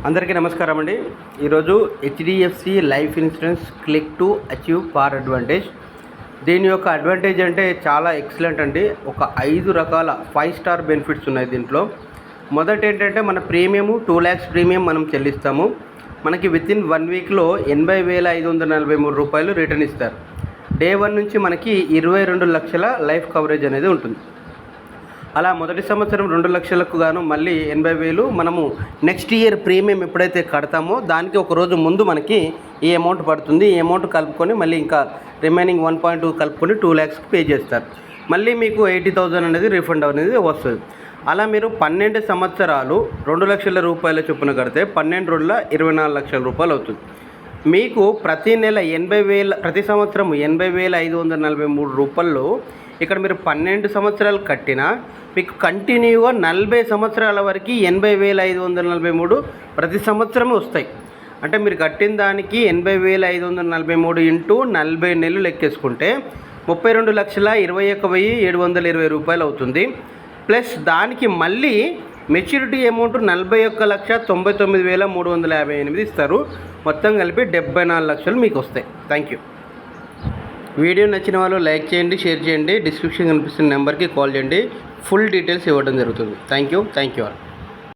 అందరికీ నమస్కారం అండి. ఈరోజు HDFC life insurance click to achieve far advantage. దీని యొక్క అడ్వాంటేజ్ అంటే చాలా ఎక్సలెంట్ అండి. ఒక 5 రకాల 5 స్టార్ బెనిఫిట్స్ ఉన్నాయి దీంట్లో. మొదటి ఏంటంటే మన ప్రీమియము 2 lakhs ప్రీమియం మనం చెల్లిస్తాము. మనకి వితిన్ 1 వీక్లో 80,543 రూపాయలు రిటర్న్ ఇస్తారు. డే 1 నుంచి మనకి 22 లక్షల లైఫ్ కవరేజ్ అనేది ఉంటుంది. అలా మొదటి సంవత్సరం 2 లక్షలకు గాను మళ్ళీ 80,000 మనము నెక్స్ట్ ఇయర్ ప్రీమియం ఎప్పుడైతే కడతామో దానికి ఒక రోజు ముందు మనకి ఈ అమౌంట్ పడుతుంది. ఈ అమౌంట్ కలుపుకొని మళ్ళీ ఇంకా రిమైనింగ్ 1.2 కలుపుకొని 2 lakhsకి పే చేస్తారు. మళ్ళీ మీకు 80,000 అనేది రిఫండ్ అనేది వస్తుంది. అలా మీరు 12 సంవత్సరాలు 2 లక్షల రూపాయల చొప్పున కడితే 12 రోజుల 24 లక్షల రూపాయలు అవుతుంది. మీకు ప్రతి నెల 80,000 ప్రతి సంవత్సరం 80,543 రూపాయల్లో ఇక్కడ మీరు 12 సంవత్సరాలు కట్టినా మీకు కంటిన్యూగా 40 సంవత్సరాల వరకు 80,543 ప్రతి సంవత్సరమే వస్తాయి. అంటే మీరు కట్టిన దానికి 80,543 ఇంటూ 40 నెలలు లెక్కేసుకుంటే 32,21,720 రూపాయలు అవుతుంది. ప్లస్ దానికి మళ్ళీ మెచ్యూరిటీ అమౌంట్ 41,99,358 ఇస్తారు. మొత్తం కలిపి 74 లక్షలు మీకు వస్తాయి. Thank you. వీడియో నచ్చిన వాళ్ళు లైక్ చేయండి, షేర్ చేయండి, డిస్క్రిప్షన్ కనిపిస్తున్న నెంబర్కి కాల్ చేయండి. ఫుల్ డీటెయిల్స్ ఇవ్వడం జరుగుతుంది. Thank you all.